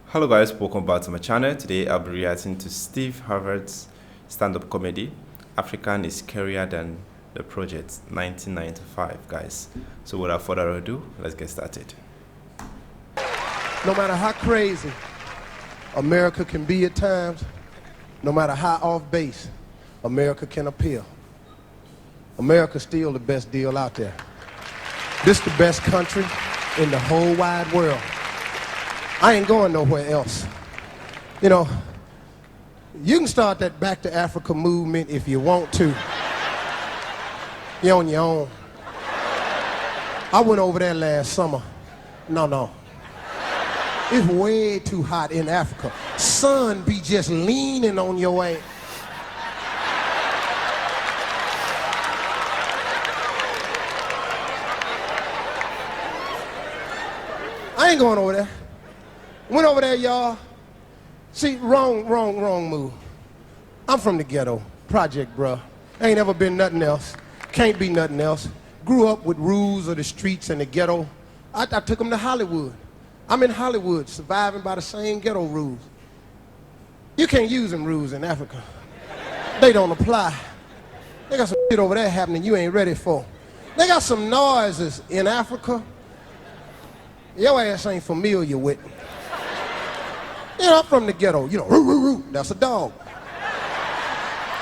Hello guys, welcome back to my channel. Today I'll be reacting to Steve Harvey's stand-up comedy, African is Scarier Than the Project, 1995, guys. So without further ado, let's get started. No matter how crazy America can be at times, no matter how off base America can appear, America's still the best deal out there. This the best country in the whole wide world. I ain't going nowhere else. You know, you can start that Back to Africa movement if you want to. You're on your own. I went over there last summer. No. It's way too hot in Africa. Sun be just leaning on your ass. I ain't going over there. Went over there, y'all. See, wrong move. I'm from the ghetto, project, bruh. Ain't ever been nothing else. Can't be nothing else. Grew up with rules of the streets and the ghetto. I took them to Hollywood. I'm in Hollywood, surviving by the same ghetto rules. You can't use them rules in Africa. They don't apply. They got some shit over there happening you ain't ready for. They got some noises in Africa your ass ain't familiar with. You know, I'm from the ghetto. You know, roo, roo, roo, that's a dog.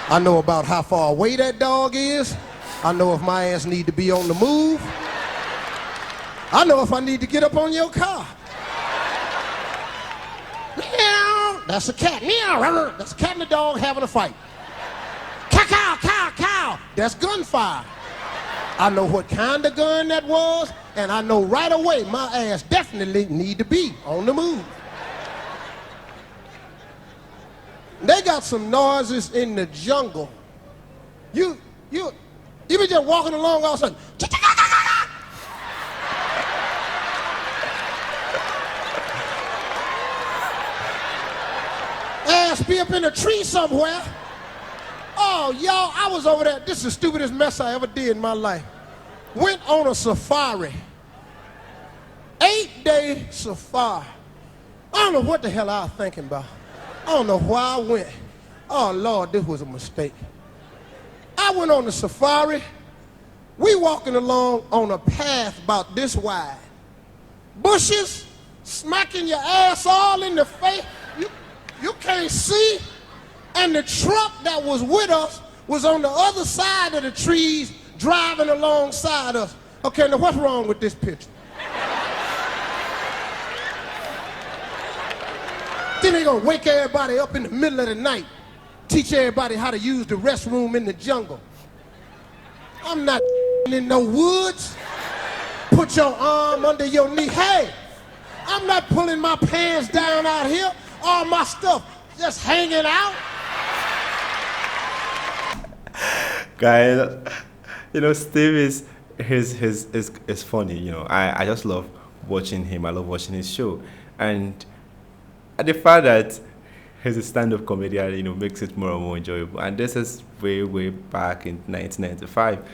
I know about how far away that dog is. I know if my ass need to be on the move. I know if I need to get up on your car. Meow, that's a cat. Meow, that's a cat and a dog having a fight. Cow, cow, cow, cow, that's gunfire. I know what kind of gun that was, and I know right away my ass definitely need to be on the move. They got some noises in the jungle. You be just walking along all of a sudden. Ass be up in a tree somewhere. Oh, y'all, I was over there. This is the stupidest mess I ever did in my life. Went on a safari. 8-day safari. I don't know what the hell I was thinking about. I don't know why I went. Oh, Lord, this was a mistake. I went on the safari. We walking along on a path about this wide. Bushes smacking your ass all in the face. You can't see. And the truck that was with us was on the other side of the trees driving alongside us. Okay, now what's wrong with this picture? Then they gonna wake everybody up in the middle of the night, teach everybody how to use the restroom in the jungle. I'm not in no woods. Put your arm under your knee. Hey, I'm not pulling my pants down out here. All my stuff just hanging out. Guys, you know, Steve is funny. You know, I just love watching him. I love watching his show, and the fact that he's a stand-up comedian, you know, makes it more and more enjoyable. And this is way back in 1995.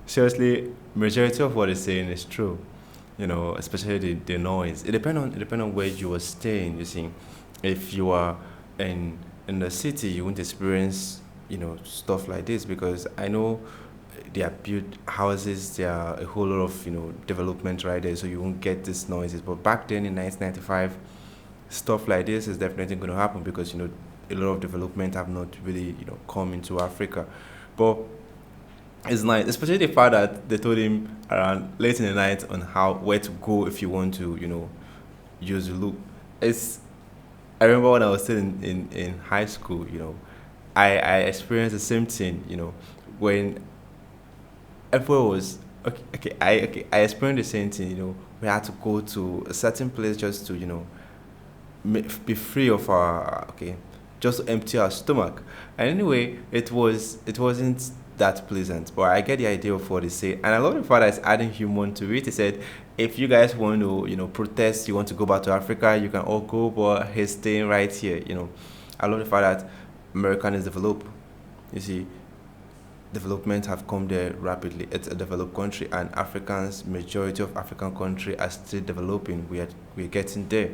Seriously, majority of what he's saying is true. You know, especially the noise. It depends on where you are staying. You see, if you are in the city, you won't experience, you know, stuff like this, because I know they are built houses, there are a whole lot of, you know, development right there, so you won't get these noises. But back then in 1995, stuff like this is definitely going to happen, because, you know, a lot of development have not really, you know, come into Africa. But it's nice, especially the fact that they told him around late in the night on where to go if you want to, you know, use the loop. I remember when I was still in high school, you know, I experienced the same thing, you know, when everyone was I experienced the same thing, you know. We had to go to a certain place just to, you know, be free of our just to empty our stomach. And anyway, it wasn't that pleasant, but I get the idea of what they say, and I love the fact that it's adding human to it. He said, if you guys want to, you know, protest, you want to go back to Africa, you can all go, but he's staying right here, you know. I love the fact that American is developed. You see, development have come there rapidly. It's a developed country, and Africans, majority of African country are still developing. We're getting there,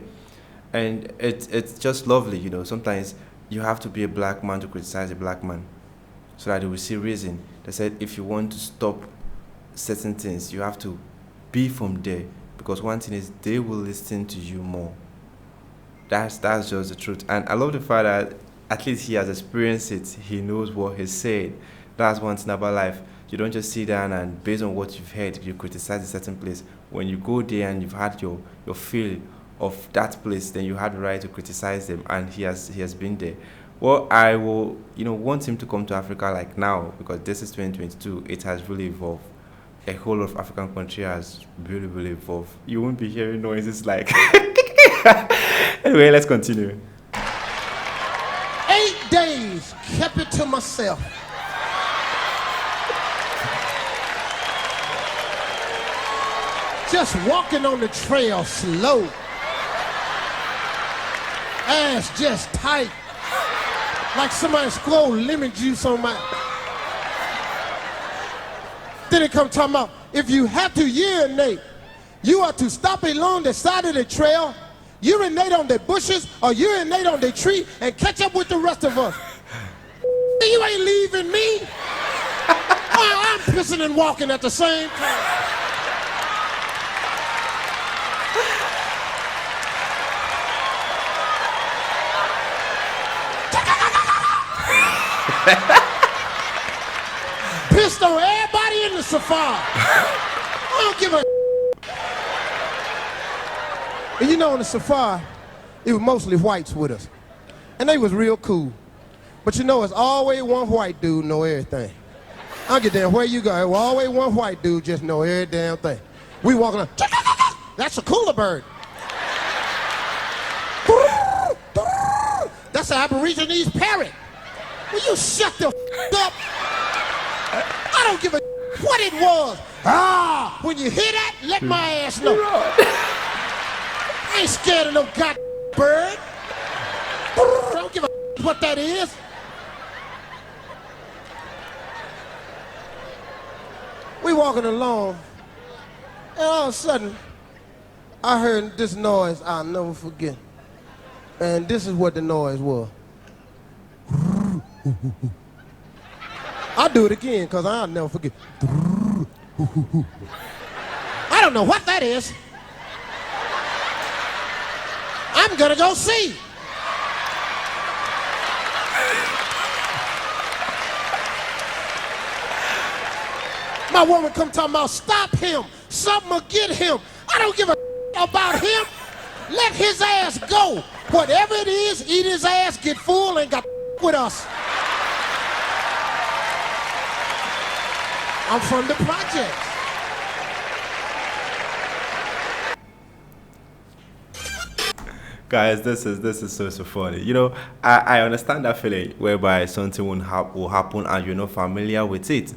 and it's just lovely. Sometimes you have to be a black man to criticize a black man, so that they will see reason. They said if you want to stop certain things, you have to be from there, because one thing is they will listen to you more. That's just the truth. And I love the fact that at least he has experienced it. He knows what he's saying. That's one thing about life. You don't just sit down and based on what you've heard, you criticize a certain place. When you go there and you've had your feel of that place, then you have the right to criticize them. And he has been there. Well, I will want him to come to Africa like now, because this is 2022. It has really evolved. A whole lot of African country has really, really evolved. You won't be hearing noises like. Anyway, let's continue. 8 days, kept it to myself. Just walking on the trail slow. Ass just tight. Like somebody squirrel lemon juice on my. Then it come talking about, if you have to urinate, you are to stop along the side of the trail, urinate on the bushes or urinate on the tree and catch up with the rest of us. You ain't leaving me. I'm pissing and walking at the same time. Pissed on everybody in the safari. I don't give a. And on the safari, it was mostly whites with us. And they was real cool. But it's always one white dude know everything. I don't get damn where you go. Well, always one white dude just know every damn thing. We walking on. That's a cooler bird. That's an Aborigines parrot. Will you shut the up? I don't give a what it was. When you hear that, let my ass know. I ain't scared of no goddamn bird. I don't give a what that is. We walking along, and all of a sudden, I heard this noise I'll never forget. And this is what the noise was. I'll do it again, because I'll never forget. I don't know what that is. I'm gonna go see. My woman come talking about, stop him. Something will get him. I don't give a about him. Let his ass go. Whatever it is, eat his ass, get full, and got with us. I'm from the project. Guys, this is so funny. I understand that feeling whereby something will happen and you're not familiar with it.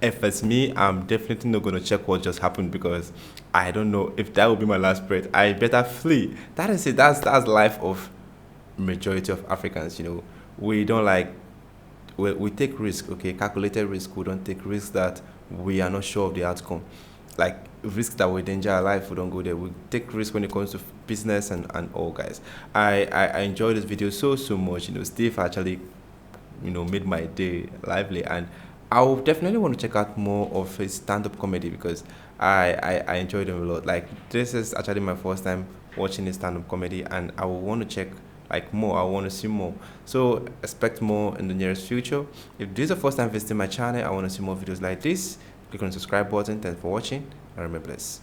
If it's me, I'm definitely not going to check what just happened, because I don't know if that will be my last breath. I better flee. That is it. That's life of majority of Africans. We don't like. We take risk, okay, calculated risk. We don't take risks that we are not sure of the outcome. Like risks that will endanger our life, we don't go there. We take risks when it comes to business and all, guys. I enjoyed this video so much. Steve actually, made my day lively, and I will definitely want to check out more of his stand-up comedy, because I enjoyed him a lot. Like, this is actually my first time watching his stand-up comedy, and I will want to check more. I want to see more, so expect more in the nearest future. If this is the first time visiting my channel, I want to see more videos like this. Click on the subscribe button. Thanks for watching, and remember this.